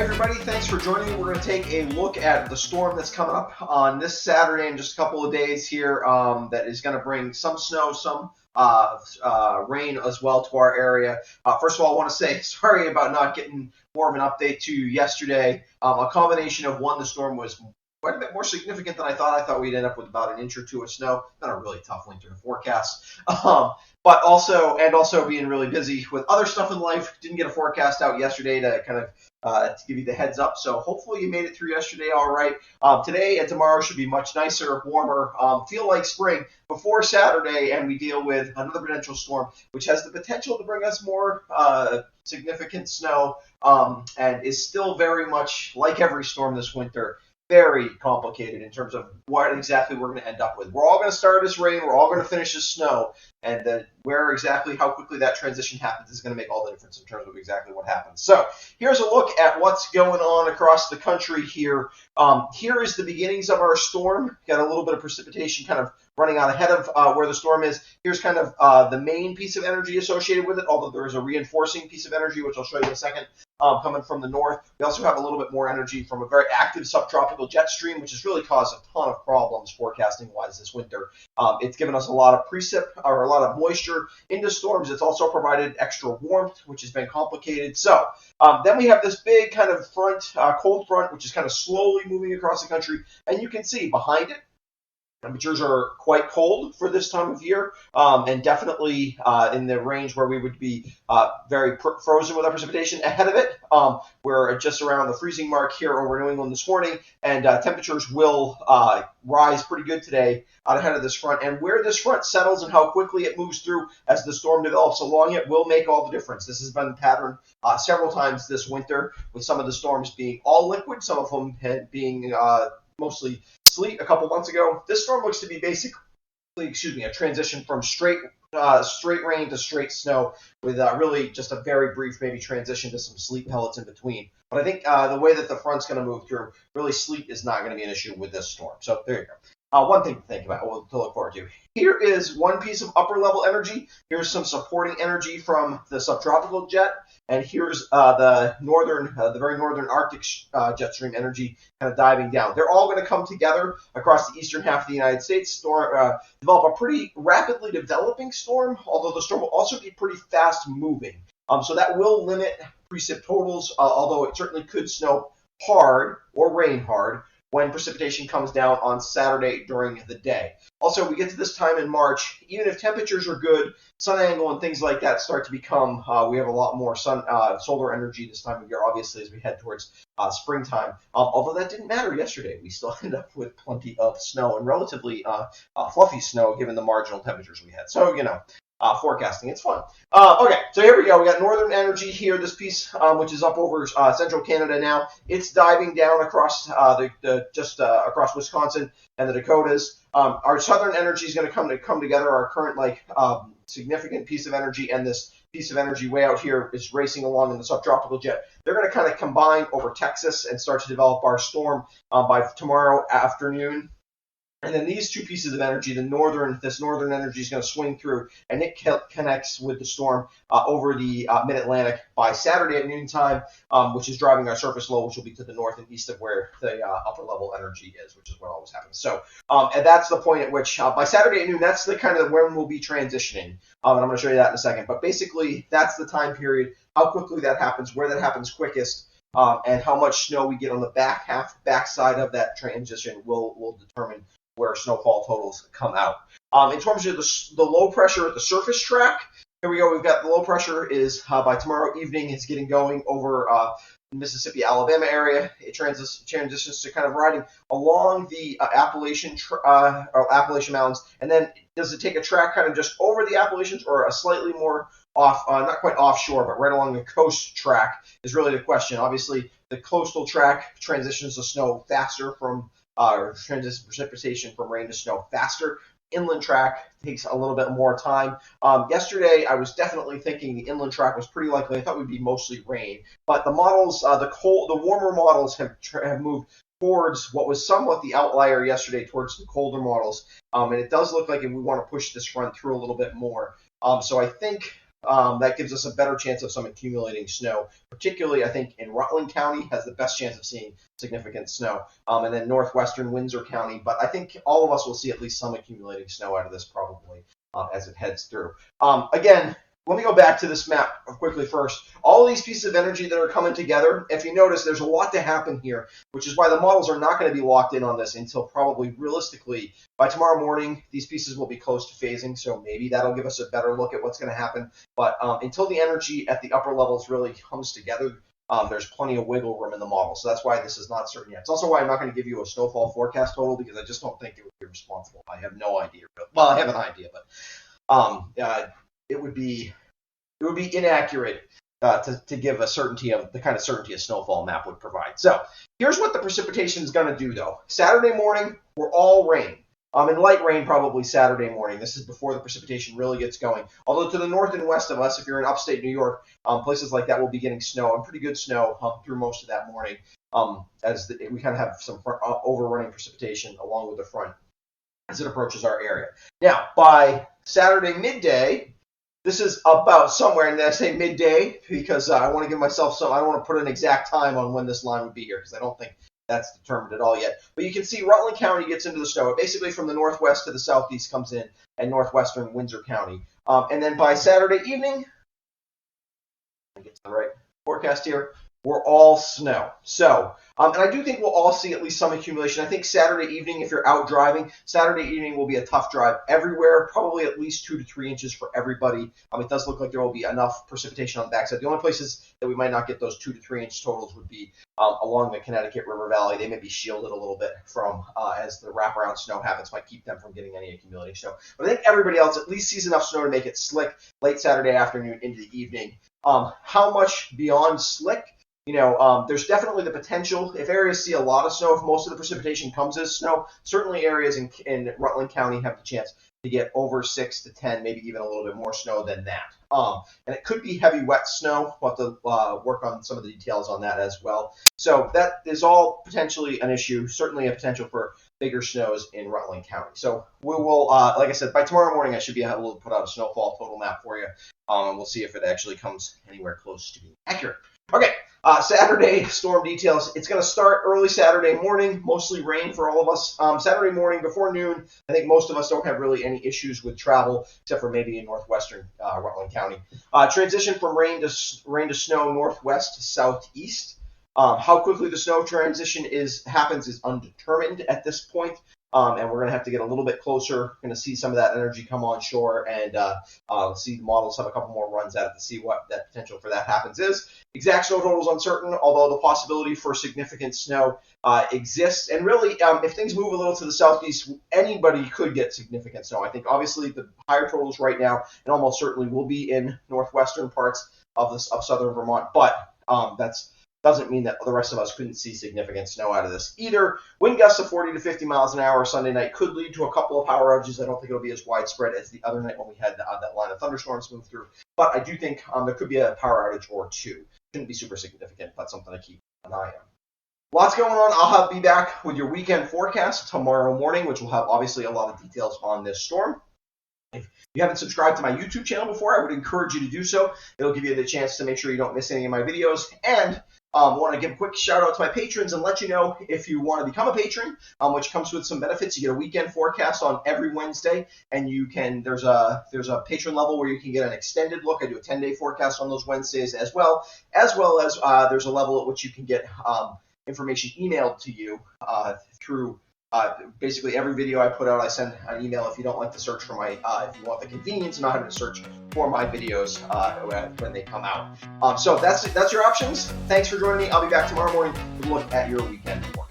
Everybody, thanks for joining me. We're going to take a look at the storm that's coming up on this Saturday in just a couple of days here that is going to bring some snow, some rain as well to our area. First of all, I want to say sorry about not getting more of an update to you yesterday. A combination of one, the storm was quite a bit more significant than I thought. I thought we'd end up with about an inch or two of snow. Been a really tough winter to forecast. But also being really busy with other stuff in life. Didn't get a forecast out yesterday to kind of to give you the heads up. So hopefully you made it through yesterday all right. Today and tomorrow should be much nicer, warmer, feel like spring before Saturday, and we deal with another potential storm, which has the potential to bring us more significant snow and is still very much like every storm this winter. Very complicated in terms of what exactly we're going to end up with. We're all going to start as rain. We're all going to finish as snow. And where exactly, how quickly that transition happens is going to make all the difference in terms of exactly what happens. So here's a look at what's going on across the country here. Here is the beginnings of our storm. Got a little bit of precipitation kind of running out ahead of where the storm is. Here's kind of the main piece of energy associated with it, although there is a reinforcing piece of energy, which I'll show you in a second. Coming from the north. We also have a little bit more energy from a very active subtropical jet stream, which has really caused a ton of problems forecasting-wise this winter. It's given us a lot of precip or a lot of moisture into storms. It's also provided extra warmth, which has been complicated. So then we have this big kind of front, cold front, which is kind of slowly moving across the country. And you can see behind it, temperatures are quite cold for this time of year, and definitely in the range where we would be very frozen with our precipitation. Ahead of it, we're just around the freezing mark here over New England this morning, and temperatures will rise pretty good today out ahead of this front. And where this front settles and how quickly it moves through as the storm develops along it will make all the difference. This has been the pattern several times this winter, with some of the storms being all liquid, some of them being mostly sleet a couple months ago. This storm looks to be basically, a transition from straight rain to straight snow, with really just a very brief maybe transition to some sleet pellets in between. But I think the way that the front's going to move through, really sleet is not going to be an issue with this storm. So there you go. One thing to think about, to look forward to. Here is one piece of upper level energy. Here's some supporting energy from the subtropical jet, and here's the very northern Arctic jet stream energy kind of diving down. They're all going to come together across the eastern half of the United States, develop a pretty rapidly developing storm, although the storm will also be pretty fast moving. So that will limit precip totals, although it certainly could snow hard or rain hard when precipitation comes down on Saturday during the day. Also, we get to this time in March, even if temperatures are good, sun angle and things like that start to become, we have a lot more solar energy this time of year, obviously, as we head towards springtime. Although that didn't matter yesterday. We still end up with plenty of snow and relatively fluffy snow given the marginal temperatures we had. So, forecasting, it's fun. Okay, so here we go. We got northern energy here, this piece, which is up over central Canada now. It's diving down across across Wisconsin and the Dakotas. Our southern energy is going to come together. Our current significant piece of energy and this piece of energy way out here is racing along in the subtropical jet. They're going to kind of combine over Texas and start to develop our storm by tomorrow afternoon. And then these two pieces of energy, this northern energy is going to swing through, and it connects with the storm over the mid-Atlantic by Saturday at noontime, which is driving our surface low, which will be to the north and east of where the upper level energy is, which is what always happens. So, and that's the point at which by Saturday at noon, that's the kind of when we'll be transitioning. And I'm going to show you that in a second. But basically, that's the time period, how quickly that happens, where that happens quickest. And how much snow we get on the backside of that transition will determine where snowfall totals come out. In terms of the low pressure at the surface track, here we go. We've got the low pressure is by tomorrow evening is getting going over Mississippi, Alabama area. It transitions to kind of riding along the Appalachian Mountains, and then does it take a track kind of just over the Appalachians or a slightly more off, not quite offshore, but right along the coast track is really the question. Obviously, the coastal track transitions to snow faster or transitions precipitation from rain to snow faster. Inland track takes a little bit more time. Yesterday, I was definitely thinking the inland track was pretty likely. I thought we'd be mostly rain, but the models, the warmer models have moved towards what was somewhat the outlier yesterday, towards the colder models, and it does look like we want to push this front through a little bit more. So I think that gives us a better chance of some accumulating snow. Particularly, I think in Rutland County has the best chance of seeing significant snow, and then northwestern Windsor County. But I think all of us will see at least some accumulating snow out of this probably as it heads through. Again, let me go back to this map quickly first. All these pieces of energy that are coming together, if you notice, there's a lot to happen here, which is why the models are not going to be locked in on this until probably realistically by tomorrow morning. These pieces will be close to phasing, so maybe that'll give us a better look at what's going to happen. But until the energy at the upper levels really comes together, there's plenty of wiggle room in the model. So that's why this is not certain yet. It's also why I'm not going to give you a snowfall forecast total, because I just don't think it would be responsible. I have no idea. Well, I have an idea, but it would be inaccurate to give a certainty of the kind of certainty a snowfall map would provide. So here's what the precipitation is going to do, though. Saturday morning, we're all rain. And light rain probably Saturday morning. This is before the precipitation really gets going. Although to the north and west of us, if you're in upstate New York, places like that will be getting snow, and pretty good snow through most of that morning, we kind of have some overrunning precipitation along with the front as it approaches our area. Now, by Saturday midday, this is about somewhere, and I say midday because I want to give myself I don't want to put an exact time on when this line would be here, because I don't think that's determined at all yet. But you can see Rutland County gets into the snow. It basically from the northwest to the southeast comes in, and northwestern Windsor County. And then by Saturday evening, let me get to the right forecast here, we're all snow. So, and I do think we'll all see at least some accumulation. I think Saturday evening, if you're out driving, Saturday evening will be a tough drive everywhere, probably at least 2 to 3 inches for everybody. It does look like there will be enough precipitation on the backside. The only places that we might not get those 2 to 3 inch totals would be along the Connecticut River Valley. They may be shielded a little bit from, as the wraparound snow habits might keep them from getting any accumulating snow. But I think everybody else at least sees enough snow to make it slick late Saturday afternoon into the evening. How much beyond slick? There's definitely the potential, if areas see a lot of snow, if most of the precipitation comes as snow, certainly areas in Rutland County have the chance to get over 6 to 10, maybe even a little bit more snow than that. And it could be heavy, wet snow. We'll have to work on some of the details on that as well. So that is all potentially an issue, certainly a potential for bigger snows in Rutland County. So we will, like I said, by tomorrow morning, I should be able to put out a snowfall total map for you, and we'll see if it actually comes anywhere close to being accurate. Okay. Saturday storm details. It's going to start early Saturday morning, mostly rain for all of us. Saturday morning before noon, I think most of us don't have really any issues with travel, except for maybe in northwestern Rutland County. Transition from rain to snow northwest to southeast. How quickly the snow transition happens is undetermined at this point. And we're going to have to get a little bit closer. We're going to see some of that energy come on shore, and see the models have a couple more runs at it to see what that potential for that happens is. Exact snow total is uncertain, although the possibility for significant snow exists. And really, if things move a little to the southeast, anybody could get significant snow. I think obviously the higher totals right now, and almost certainly will be in northwestern parts of southern Vermont, but that's doesn't mean that the rest of us couldn't see significant snow out of this either. Wind gusts of 40 to 50 miles an hour Sunday night could lead to a couple of power outages. I don't think it'll be as widespread as the other night when we had that line of thunderstorms move through. But I do think there could be a power outage or two. Shouldn't be super significant, but something to keep an eye on. Lots going on. I'll be back with your weekend forecast tomorrow morning, which will have obviously a lot of details on this storm. If you haven't subscribed to my YouTube channel before, I would encourage you to do so. It'll give you the chance to make sure you don't miss any of my videos. And want to give a quick shout out to my patrons and let you know if you want to become a patron, which comes with some benefits. You get a weekend forecast on every Wednesday, and there's a patron level where you can get an extended look. I do a 10-day forecast on those Wednesdays as well as there's a level at which you can get information emailed to you through basically every video I put out. I send an email if you don't like to search for if you want the convenience of not having to search for my videos when they come out. So that's your options. Thanks for joining me. I'll be back tomorrow morning to look at your weekend report.